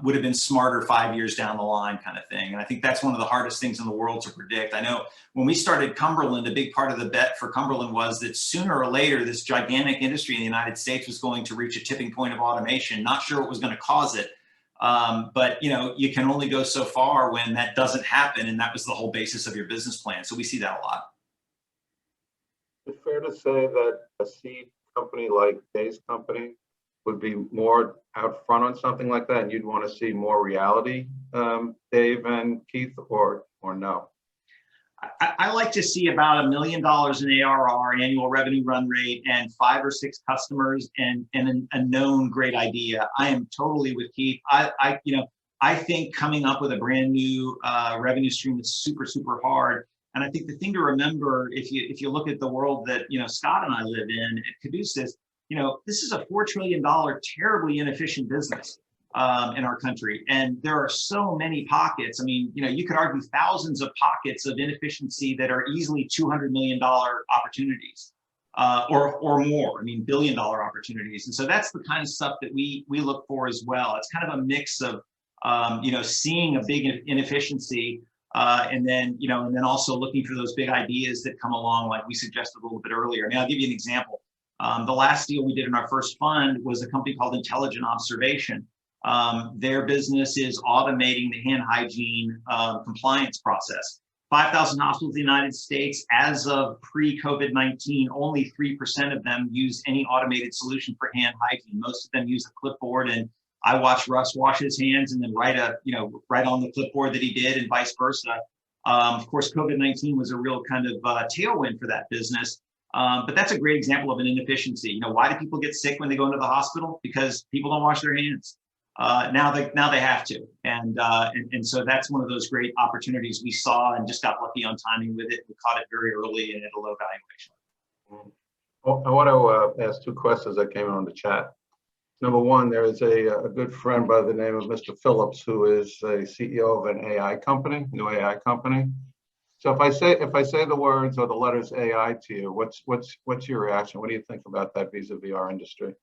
Would have been smarter 5 years down the line kind of thing. And I think that's one of the hardest things in the world to predict. I know when we started Cumberland, a big part of the bet for Cumberland was that sooner or later, this gigantic industry in the United States was going to reach a tipping point of automation. Not sure what was going to cause it. But you can only go so far when that doesn't happen. And that was the whole basis of your business plan. So we see that a lot. Is it fair to say that a seed company like Dave's company would be more out front on something like that, and you'd want to see more reality, Dave and Keith, or no? I like to see about $1 million in ARR, annual revenue run rate, and 5 or 6 customers, and a known great idea. I am totally with Keith. I think coming up with a brand new revenue stream is super, super hard. And I think the thing to remember, if you look at the world that Scott and I live in at Caduceus, this is a $4 trillion, terribly inefficient business in our country. And there are so many pockets. I mean, you could argue thousands of pockets of inefficiency that are easily $200 million opportunities or more. I mean, $1 billion opportunities. And so that's the kind of stuff that we look for as well. It's kind of a mix of, seeing a big inefficiency and then also looking for those big ideas that come along, like we suggested a little bit earlier. I mean, I'll give you an example. The last deal we did in our first fund was a company called Intelligent Observation. Their business is automating the hand hygiene compliance process. 5,000 hospitals in the United States, as of pre-COVID-19, only 3% of them use any automated solution for hand hygiene. Most of them use a clipboard and I watched Russ wash his hands and then write on the clipboard that he did, and vice versa. Of course, COVID-19 was a real kind of tailwind for that business. But that's a great example of an inefficiency. Why do people get sick when they go into the hospital? Because people don't wash their hands. Now they have to, and so that's one of those great opportunities we saw, and just got lucky on timing with it. We caught it very early and at a low valuation. Well, I want to ask two questions that came in on the chat. Number one, there is a good friend by the name of Mr. Phillips, who is a CEO of an AI company, new AI company. So if I say the words or the letters AI to you, what's your reaction? What do you think about that vis-a-vis our industry?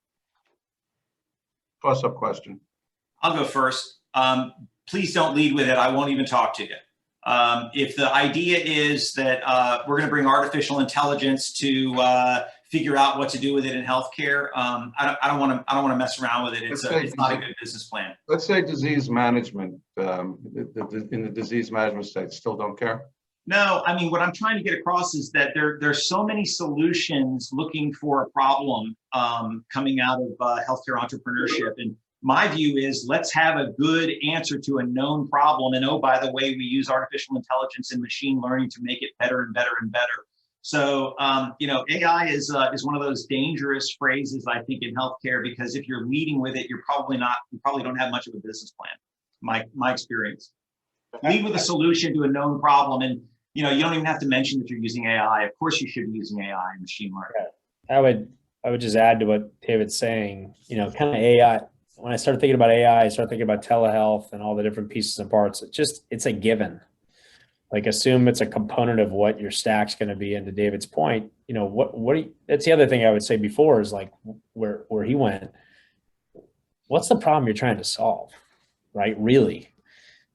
Toss-up question. I'll go first. Please don't lead with it. I won't even talk to you. If the idea is that we're going to bring artificial intelligence to figure out what to do with it in healthcare, I don't want to mess around with it. It's not a good business plan. Let's say disease management, in the disease management state, still don't care? No, I mean, what I'm trying to get across is that there's so many solutions looking for a problem coming out of healthcare entrepreneurship. And my view is, let's have a good answer to a known problem. And oh, by the way, we use artificial intelligence and machine learning to make it better and better and better. So, AI is one of those dangerous phrases, I think, in healthcare, because if you're leading with it, you probably don't have much of a business plan. My experience. Lead with a solution to a known problem, and you don't even have to mention that you're using AI. Of course, you should be using AI and machine learning. I would just add to what David's saying. Kind of AI. When I started thinking about AI, I started thinking about telehealth and all the different pieces and parts. It's a given. Like, assume it's a component of what your stack's going to be. And to David's point, that's the other thing I would say before is like where he went. What's the problem you're trying to solve, right? Really?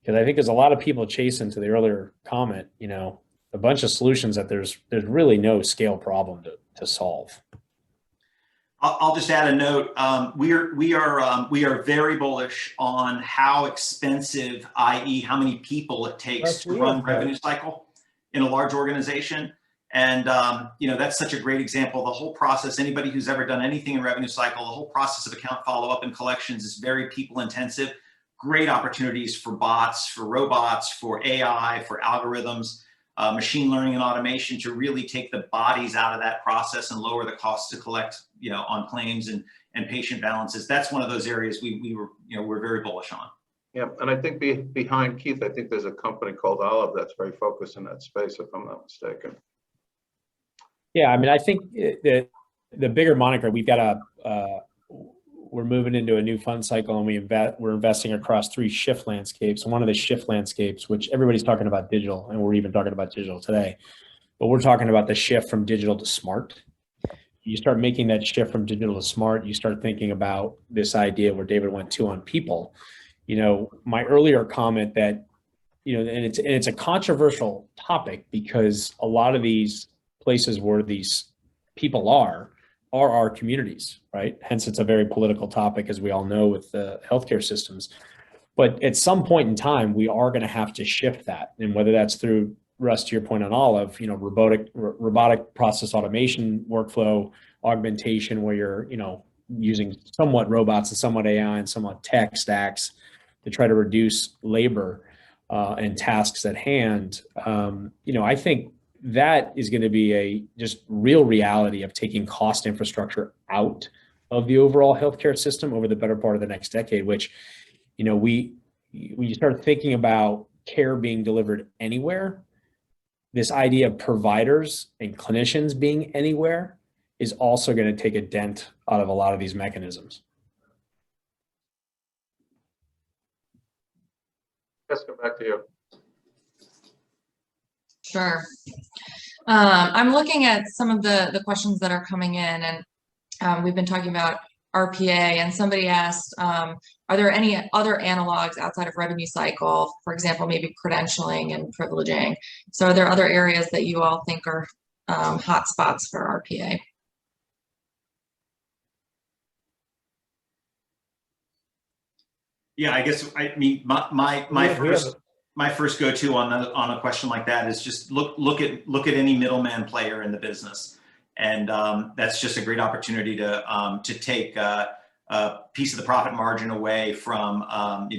Because I think there's a lot of people chasing, to the earlier comment, a bunch of solutions that there's really no scale problem to solve. I'll just add a note. We are very bullish on how expensive, i.e., how many people it takes to run revenue cycle in a large organization. And that's such a great example. The whole process. Anybody who's ever done anything in revenue cycle, the whole process of account follow-up and collections is very people intensive. Great opportunities for bots, for robots, for AI, for algorithms. Machine learning and automation to really take the bodies out of that process and lower the cost to collect, on claims and patient balances. That's one of those areas we're very bullish on. Yeah, and I think behind Keith, I think there's a company called Olive that's very focused in that space, if I'm not mistaken. Yeah, I mean, I think the bigger moniker, we're moving into a new fund cycle, and we're investing across 3 shift landscapes. And one of the shift landscapes, which everybody's talking about digital, and we're even talking about digital today, but we're talking about the shift from digital to smart. You start making that shift from digital to smart, you start thinking about this idea where David went to on people. My earlier comment that, and it's a controversial topic, because a lot of these places where these people are our communities, right? Hence, it's a very political topic, as we all know, with the healthcare systems. But at some point in time, we are going to have to shift that. And whether that's through, Russ, to your point on Olive, robotic process automation, workflow augmentation, where you're, using somewhat robots and somewhat AI and somewhat tech stacks to try to reduce labor and tasks at hand. I think that is going to be a just real reality of taking cost infrastructure out of the overall healthcare system over the better part of the next decade, which, we start thinking about care being delivered anywhere. This idea of providers and clinicians being anywhere is also going to take a dent out of a lot of these mechanisms. Jessica, back to you. Sure. I'm looking at some of the questions that are coming in, and we've been talking about RPA, and somebody asked, are there any other analogs outside of revenue cycle, for example, maybe credentialing and privileging? So are there other areas that you all think are hot spots for RPA? Yeah, my first go-to on a question like that is just look at any middleman player in the business, and that's just a great opportunity to take piece of the profit margin away from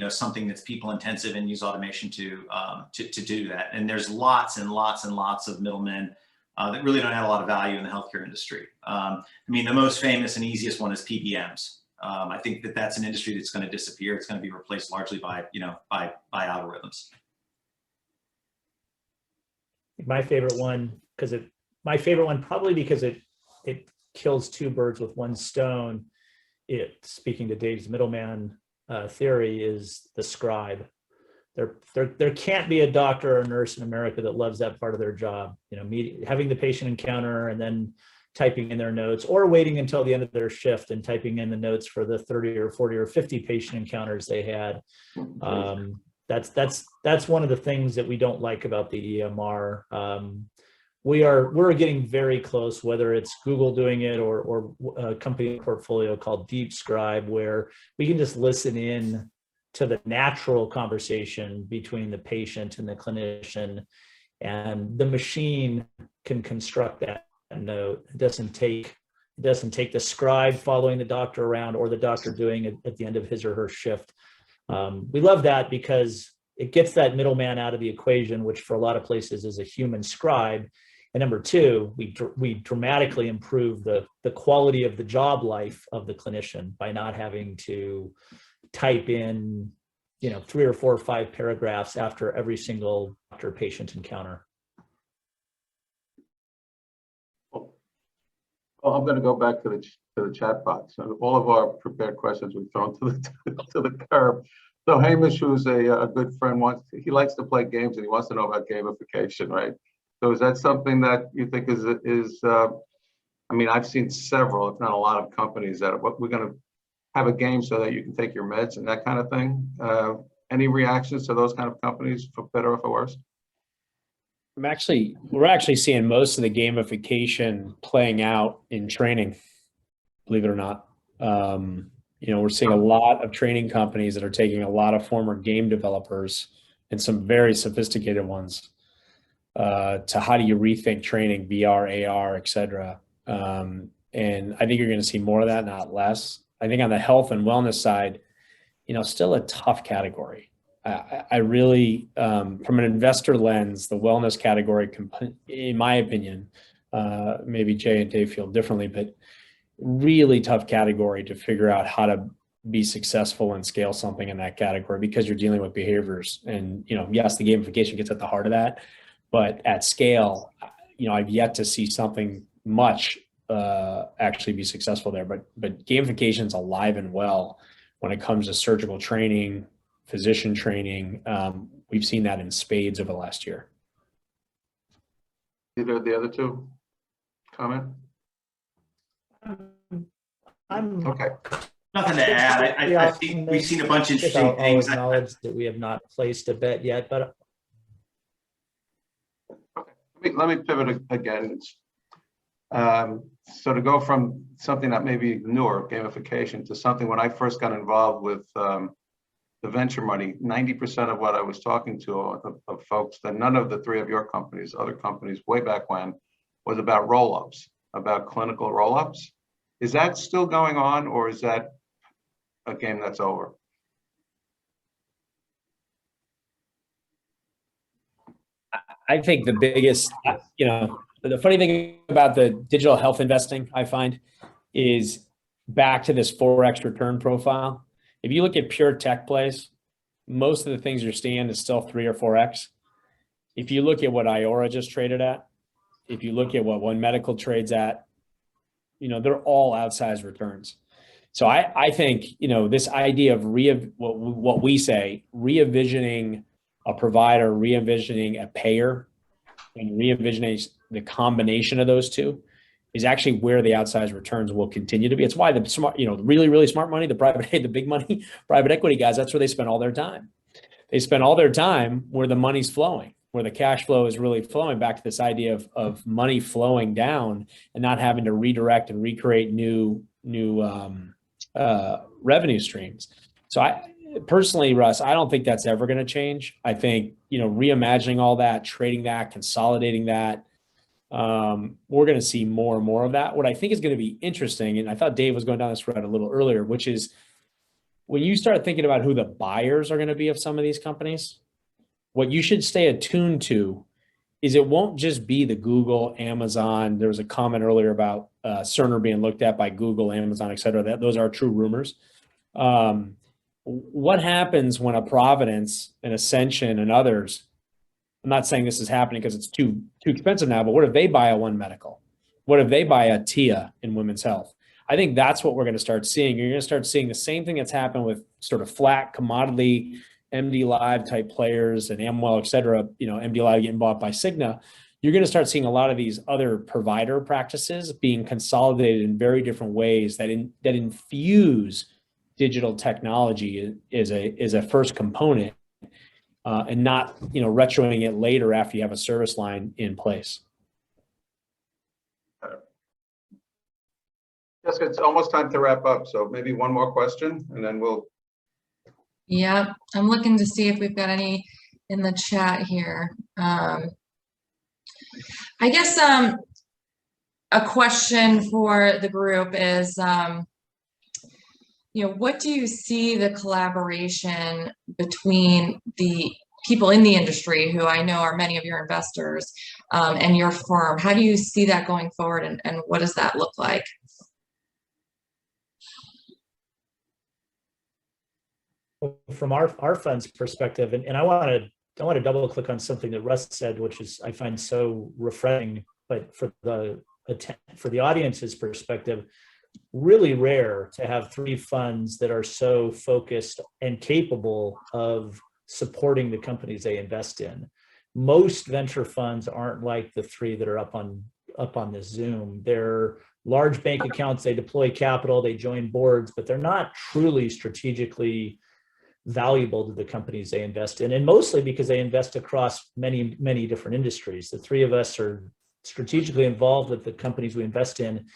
something that's people intensive and use automation to do that. And there's lots and lots and lots of middlemen that really don't add a lot of value in the healthcare industry. I mean, the most famous and easiest one is PBMs. I think that that's an industry that's going to disappear. It's going to be replaced largely by algorithms. My favorite one, probably because it kills two birds with one stone. Speaking to Dave's middleman theory, is the scribe. There can't be a doctor or a nurse in America that loves that part of their job. Having the patient encounter and then typing in their notes, or waiting until the end of their shift and typing in the notes for the 30 or 40 or 50 patient encounters they had. That's one of the things that we don't like about the EMR. We're getting very close, whether it's Google doing it or a company portfolio called Deep Scribe, where we can just listen in to the natural conversation between the patient and the clinician, and the machine can construct that note. It doesn't take the scribe following the doctor around, or the doctor doing it at the end of his or her shift. We love that because it gets that middleman out of the equation, which for a lot of places is a human scribe. And number two, we dramatically improve the quality of the job life of the clinician by not having to type in 3 or 4 or 5 paragraphs after every single doctor-patient encounter. Well, I'm going to go back to the chat box. So all of our prepared questions we've thrown to the curb. So Hamish, who's a good friend, he likes to play games and he wants to know about gamification, right? So is that something that you think is I mean, I've seen several, if not a lot of companies that we're going to have a game so that you can take your meds and that kind of thing. Any reactions to those kind of companies, for better or for worse? We're actually seeing most of the gamification playing out in training, believe it or not. We're seeing a lot of training companies that are taking a lot of former game developers and some very sophisticated ones to how do you rethink training, VR, AR, et cetera. And I think you're going to see more of that, not less. I think on the health and wellness side, still a tough category. I really, from an investor lens, the wellness category, in my opinion, maybe Jay and Dave feel differently, but really tough category to figure out how to be successful and scale something in that category, because you're dealing with behaviors. And, yes, the gamification gets at the heart of that, but at scale, I've yet to see something much actually be successful there. But gamification is alive and well when it comes to surgical training, physician training. We've seen that in spades over the last year. Either of the other two comment? Okay. Nothing to add. I think we've seen a bunch of interesting things. I'll acknowledge that we have not placed a bet yet, but okay. Let me pivot again. So to go from something that may be newer, gamification, to something when I first got involved with the venture money, 90% of what I was talking to of folks, that none of the three of your companies, other companies way back when, was about roll-ups, about clinical roll-ups. Is that still going on, or is that a game that's over? I think the biggest, the funny thing about the digital health investing, I find, is back to this 4x return profile. If you look at pure tech plays, most of the things you're seeing is still 3 or 4x. If you look at what Iora just traded at, if you look at what One Medical trades at, they're all outsized returns. So I think, this idea of what we say, re-envisioning a provider, re-envisioning a payer, and re-envisioning the combination of those two is actually where the outsized returns will continue to be. It's why the smart, really, really smart money, the big money, private equity guys, that's where they spend all their time. They spend all their time where the money's flowing, where the cash flow is really flowing, back to this idea of money flowing down and not having to redirect and recreate new revenue streams. So I personally, Russ, I don't think that's ever going to change. I think, reimagining all that, trading that, consolidating that, we're going to see more and more of that. What I think is going to be interesting, and I thought Dave was going down this road a little earlier, which is when you start thinking about who the buyers are going to be of some of these companies, what you should stay attuned to is it won't just be the Google, Amazon. There was a comment earlier about Cerner being looked at by Google, Amazon, et cetera. Those are true rumors. What happens when a Providence, an Ascension, and others, I'm not saying this is happening because it's too expensive now, but what if they buy a One Medical? What if they buy a TIA in women's health? I think that's what we're going to start seeing. You're going to start seeing the same thing that's happened with sort of flat commodity MD Live type players and Amwell, et cetera, MD Live getting bought by Cigna. You're going to start seeing a lot of these other provider practices being consolidated in very different ways that infuse digital technology is a first component, and not retroing it later after you have a service line in place. Jessica, it's almost time to wrap up, so maybe one more question, and then we'll. Yeah, I'm looking to see if we've got any in the chat here. I guess a question for the group is, what do you see the collaboration between the people in the industry, who I know are many of your investors, and your firm? How do you see that going forward, and what does that look like? From our fund's perspective, and I want to double click on something that Russ said, which is I find so refreshing, but for the audience's perspective, really rare to have three funds that are so focused and capable of supporting the companies they invest in. Most venture funds aren't like the three that are up on this Zoom. They're large bank accounts, they deploy capital, they join boards, but they're not truly strategically valuable to the companies they invest in, and mostly because they invest across many, many different industries. The three of us are strategically involved with the companies we invest in,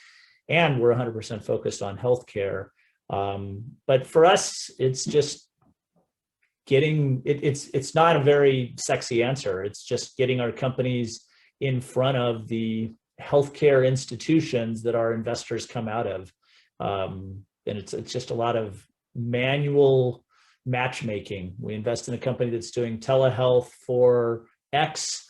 and we're 100% focused on healthcare. But for us, it's just it's not a very sexy answer. It's just getting our companies in front of the healthcare institutions that our investors come out of. And it's just a lot of manual matchmaking. We invest in a company that's doing telehealth for X.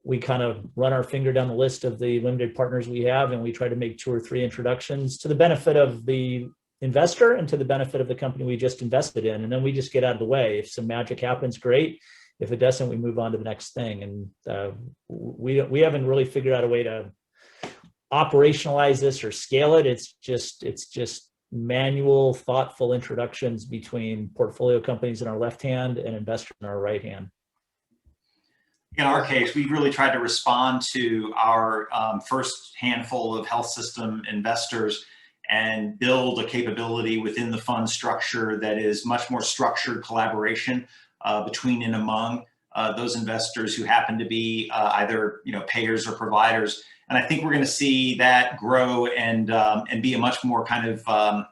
We kind of run our finger down the list of the limited partners we have, and we try to make 2 or 3 introductions to the benefit of the investor and to the benefit of the company we just invested in. And then we just get out of the way. If some magic happens, great. If it doesn't, we move on to the next thing. And we haven't really figured out a way to operationalize this or scale it. It's just manual, thoughtful introductions between portfolio companies in our left hand and investor in our right hand. In our case, we really tried to respond to our first handful of health system investors and build a capability within the fund structure that is much more structured collaboration between and among those investors who happen to be either payers or providers. And I think we're going to see that grow and be a much more kind of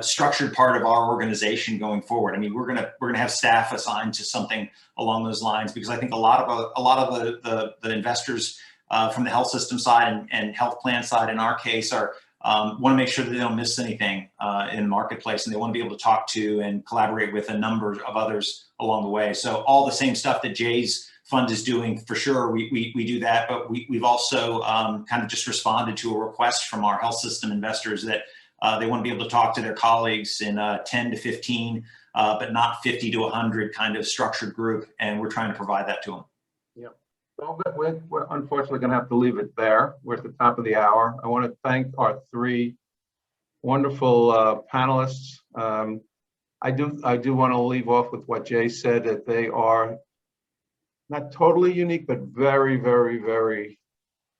structured part of our organization going forward. I mean, we're gonna have staff assigned to something along those lines, because I think a lot of the investors from the health system side and health plan side, in our case, are want to make sure that they don't miss anything in the marketplace, and they want to be able to talk to and collaborate with a number of others along the way. So all the same stuff that Jay's fund is doing, for sure, we do that, but we've also kind of just responded to a request from our health system investors that they want to be able to talk to their colleagues in a 10 to 15, but not 50 to 100 kind of structured group, and we're trying to provide that to them. Yeah. Well, we're unfortunately going to have to leave it there. We're at the top of the hour. I want to thank our 3 wonderful panelists. I do want to leave off with what Jay said, that they are not totally unique, but very, very, very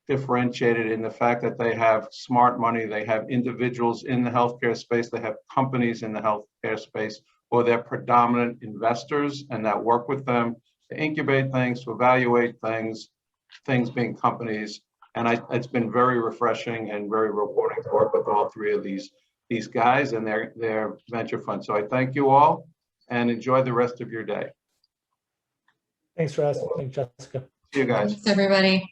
differentiated in the fact that they have smart money, they have individuals in the healthcare space, they have companies in the healthcare space, or they're predominant investors, and that work with them to incubate things, to evaluate things being companies. And it's been very refreshing and very rewarding to work with all 3 of these guys and their venture fund. So I thank you all and enjoy the rest of your day. Thanks, Russ. Thanks, Jessica. See you guys. Thanks, everybody.